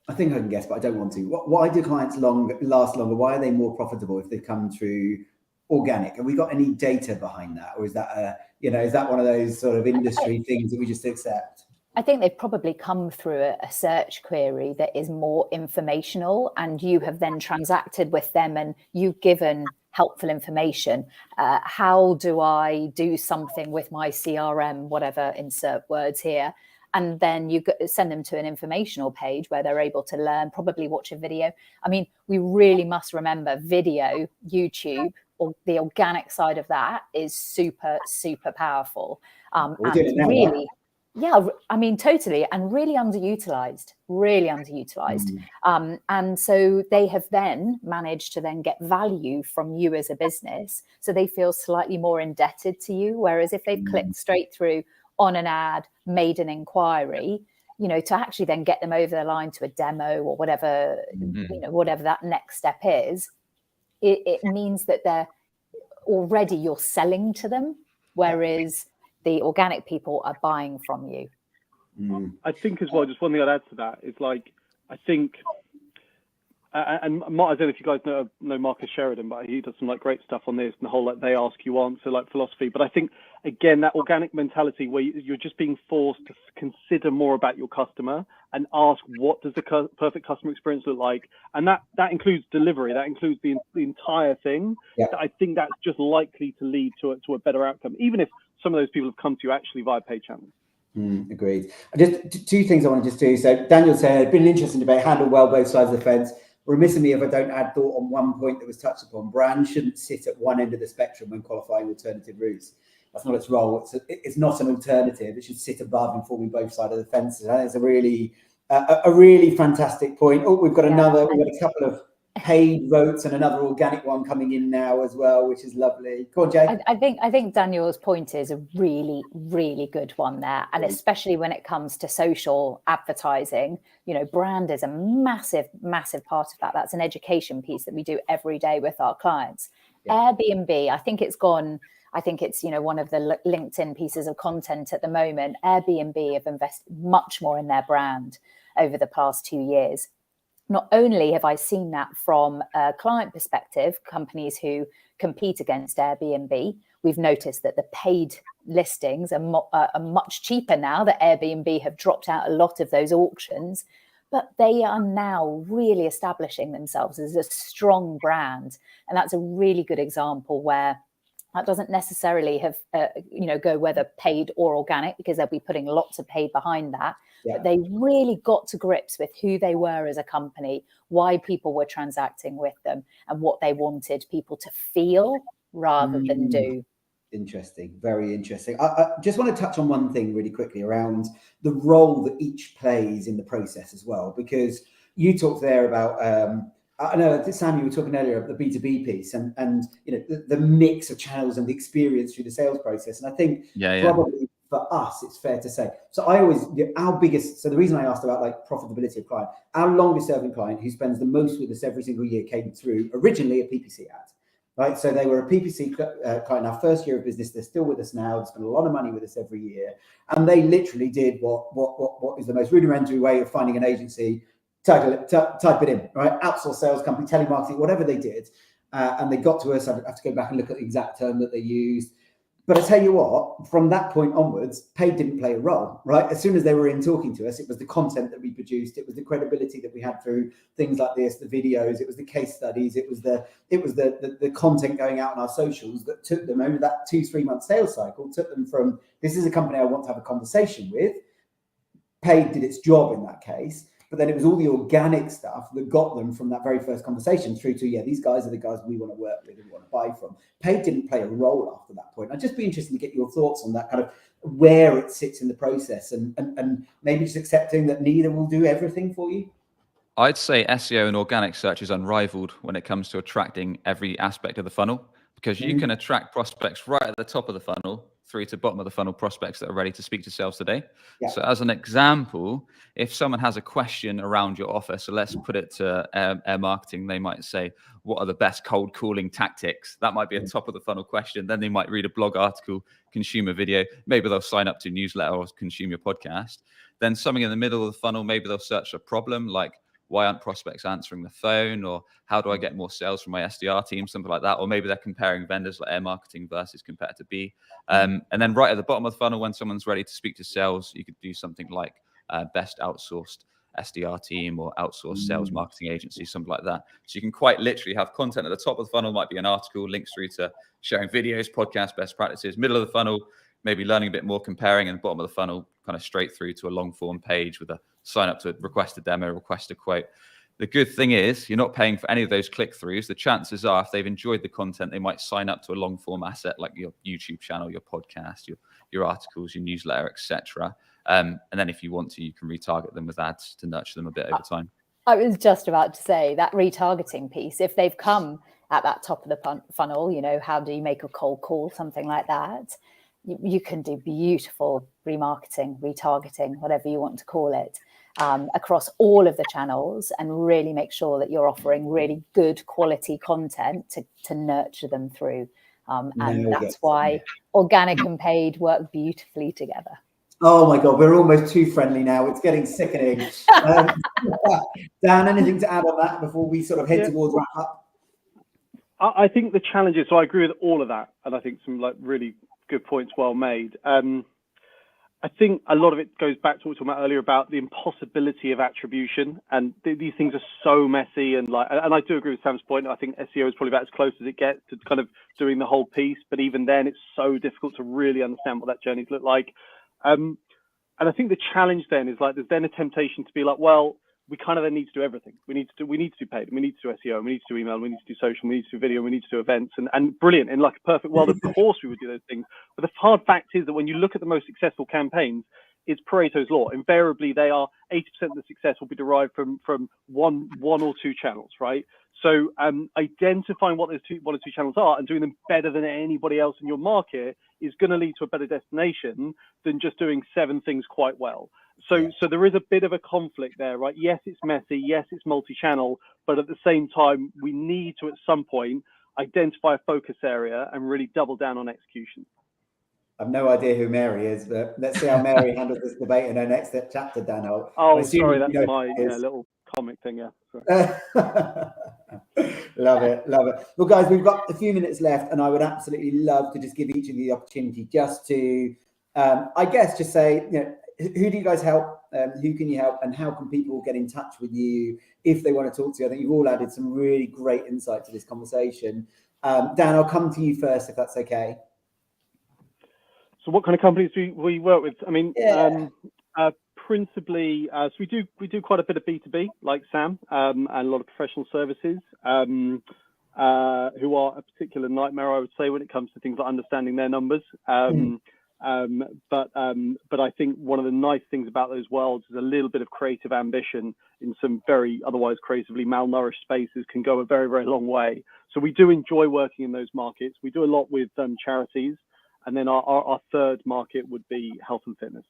I think I can guess, but I don't want to. Why do clients last longer? Why are they more profitable if they come through organic? Have we got any data behind that, or is that is that one of those sort of industry things that we just accept? I think they've probably come through a search query that is more informational, and you have then transacted with them and you've given helpful information. How do I do something with my CRM, whatever, insert words here. And then you send them to an informational page where they're able to learn, probably watch a video. I mean, we really must remember video, YouTube, or the organic side of that is super, super powerful. And really, yeah, I mean, totally, and really underutilized. And so they have then managed to then get value from you as a business. So they feel slightly more indebted to you. Whereas if they've clicked straight through on an ad, made an inquiry, to actually then get them over the line to a demo or whatever, whatever that next step is, it means that you're selling to them. Whereas the organic people are buying from you. I think as well, just one thing I'd add to that is I think, and I don't know if you guys know Marcus Sheridan, but he does some great stuff on this and the whole they ask you answer philosophy. But I think again that organic mentality where you're just being forced to consider more about your customer and ask what does the perfect customer experience look like, and that includes delivery, that includes the entire thing. Yeah. I think that's just likely to lead to a better outcome, even if some of those people have come to you actually via paid channels. Agreed. Just two things I want to just do. So Daniel said, it's been an interesting debate, handled well both sides of the fence. Remiss of me if I don't add thought on one point that was touched upon. Brands shouldn't sit at one end of the spectrum when qualifying alternative routes. That's not its role. It's not an alternative. It should sit above, informing both sides of the fence. That is a really fantastic point. Oh, we've got a couple of paid votes and another organic one coming in now as well, which is lovely. Go on, Jaye. I think Daniel's point is a really, really good one there. And especially when it comes to social advertising, brand is a massive, massive part of that. That's an education piece that we do every day with our clients. Yeah. Airbnb, I think it's one of the LinkedIn pieces of content at the moment. Airbnb have invested much more in their brand over the past 2 years. Not only have I seen that from a client perspective, companies who compete against Airbnb, we've noticed that the paid listings are much cheaper now that Airbnb have dropped out a lot of those auctions, but they are now really establishing themselves as a strong brand. And that's a really good example where that doesn't necessarily have, go whether paid or organic, because they'll be putting lots of paid behind that. Yeah. But they really got to grips with who they were as a company, why people were transacting with them, and what they wanted people to feel rather than do. Interesting, very interesting. I just want to touch on one thing really quickly around the role that each plays in the process as well, because you talked there about, I know, Sam, you were talking earlier about the B2B piece and the mix of channels and the experience through the sales process. And I think probably for us, it's fair to say. So the reason I asked about like profitability of client, our longest serving client who spends the most with us every single year came through originally a PPC ad, right? So they were a PPC client, our first year of business. They're still with us now. They spend a lot of money with us every year. And they literally did what is the most rudimentary way of finding an agency. Type it in, right? Outsource sales company, telemarketing, whatever they did. And they got to us. I'd have to go back and look at the exact term that they used. But I tell you what, from that point onwards, paid didn't play a role, right? As soon as they were in talking to us, it was the content that we produced. It was the credibility that we had through things like this, the videos. It was the case studies. It was the content going out on our socials that took them over that 2-3 month sales cycle, took them from, this is a company I want to have a conversation with. Paid did its job in that case. But then it was all the organic stuff that got them from that very first conversation through to, these guys are the guys we want to work with and we want to buy from. Paid didn't play a role after that point. I'd just be interested to get your thoughts on that, kind of where it sits in the process and maybe just accepting that neither will do everything for you. I'd say SEO and organic search is unrivaled when it comes to attracting every aspect of the funnel, because you can attract prospects right at the top of the funnel through to bottom of the funnel prospects that are ready to speak to sales today. Yeah. So as an example, if someone has a question around your offer, so let's put it to air marketing, they might say, what are the best cold calling tactics? That might be a top of the funnel question. Then they might read a blog article, consume a video. Maybe they'll sign up to a newsletter or consume your podcast. Then something in the middle of the funnel, maybe they'll search a problem like, why aren't prospects answering the phone? Or how do I get more sales from my SDR team? Something like that. Or maybe they're comparing vendors like air marketing versus competitor B. And then right at the bottom of the funnel, when someone's ready to speak to sales, you could do something like best outsourced SDR team or outsourced sales marketing agency, something like that. So you can quite literally have content at the top of the funnel, might be an article, links through to sharing videos, podcasts, best practices. Middle of the funnel, maybe learning a bit more, comparing, and bottom of the funnel, kind of straight through to a long form page with a sign up to request a demo, request a quote. The good thing is you're not paying for any of those click-throughs. The chances are if they've enjoyed the content, they might sign up to a long form asset like your YouTube channel, your podcast, your articles, your newsletter, etc. And then if you want to, you can retarget them with ads to nurture them a bit over time. I was just about to say that retargeting piece, if they've come at that top of the funnel, how do you make a cold call, something like that? You can do beautiful remarketing, retargeting, whatever you want to call it, across all of the channels, and really make sure that you're offering really good quality content to nurture them through. And that's why organic and paid work beautifully together. Oh my God, we're almost too friendly now. It's getting sickening. Dan, anything to add on that before we sort of head towards wrap up? I think the challenges, so I agree with all of that. And I think some really good points well made. I think a lot of it goes back to what we were talking about earlier about the impossibility of attribution, and these things are so messy. And I do agree with Sam's point. I think SEO is probably about as close as it gets to kind of doing the whole piece, but even then, it's so difficult to really understand what that journey's look like. And I think the challenge then is there's then a temptation to be like, well, we kind of then need to do everything. We need to do paid, we need to do SEO, we need to do email, we need to do social, we need to do video, we need to do events, and brilliant. In like a perfect world, of course we would do those things. But the hard fact is that when you look at the most successful campaigns, it's Pareto's law. Invariably, they are 80% of the success will be derived from one or two channels, right? So identifying what those two channels are and doing them better than anybody else in your market is going to lead to a better destination than just doing 7 things quite well. So there is a bit of a conflict there, right? Yes, it's messy. Yes, it's multi-channel, but at the same time, we need to at some point identify a focus area and really double down on execution. I've no idea who Mary is, but let's see how Mary handles this debate in her next chapter, Dan Holt. Oh, sorry, that's my little comic thing, yeah. Love it. Well, guys, we've got a few minutes left, and I would absolutely love to just give each of you the opportunity just to, I guess, just say, who do you guys help? Who can you help? And how can people get in touch with you if they want to talk to you? I think you've all added some really great insight to this conversation. Dan, I'll come to you first, if that's okay. So what kind of companies do we work with? I mean, principally, so we do quite a bit of B2B, like Sam, and a lot of professional services, who are a particular nightmare, I would say, when it comes to things like understanding their numbers. But I think one of the nice things about those worlds is a little bit of creative ambition in some very otherwise creatively malnourished spaces can go a very, very long way. So we do enjoy working in those markets. We do a lot with charities. And then our third market would be health and fitness.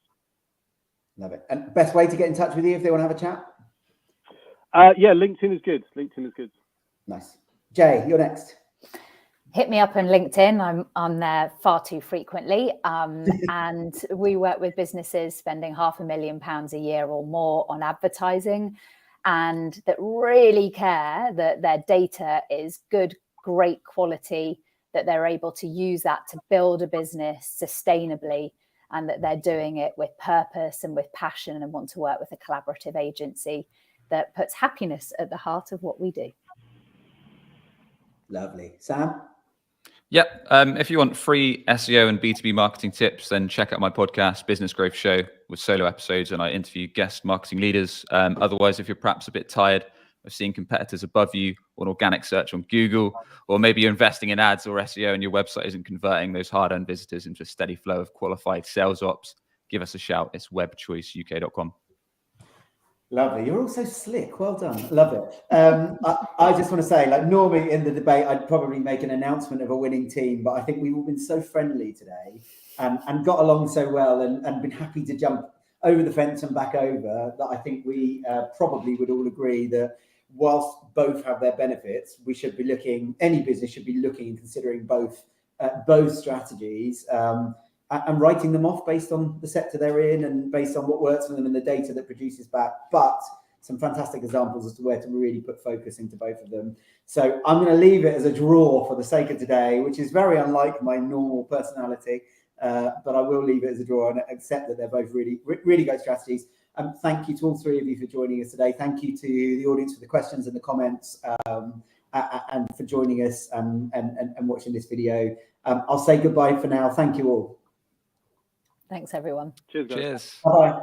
Love it. And best way to get in touch with you if they want to have a chat? Yeah, LinkedIn is good. Nice. Jaye, you're next. Hit me up on LinkedIn. I'm on there far too frequently. And we work with businesses spending £500,000 a year or more on advertising, and that really care that their data is good, great quality, that they're able to use that to build a business sustainably, and that they're doing it with purpose and with passion and want to work with a collaborative agency that puts happiness at the heart of what we do. Lovely. Sam? Yep. If you want free SEO and B2B marketing tips, then check out my podcast, Business Growth Show, with solo episodes, and I interview guest marketing leaders. Otherwise, if you're perhaps a bit tired of seeing competitors above you on organic search on Google, or maybe you're investing in ads or SEO and your website isn't converting those hard-earned visitors into a steady flow of qualified sales ops, give us a shout. It's webchoiceuk.com. Lovely. You're all so slick. Well done. Love it. I just want to say, like, normally in the debate, I'd probably make an announcement of a winning team, but I think we've all been so friendly today and got along so well and been happy to jump over the fence and back over that I think we probably would all agree that whilst both have their benefits, we should be looking, any business should be looking and considering both strategies and writing them off based on the sector they're in and based on what works for them and the data that produces back. But some fantastic examples as to where to really put focus into both of them. So I'm going to leave it as a draw for the sake of today, which is very unlike my normal personality. But I will leave it as a draw and accept that they're both really, really great strategies. Thank you to all three of you for joining us today. Thank you to the audience for the questions and the comments and for joining us and watching this video. I'll say goodbye for now. Thank you all. Thanks, everyone. Cheers, guys. Cheers. Bye.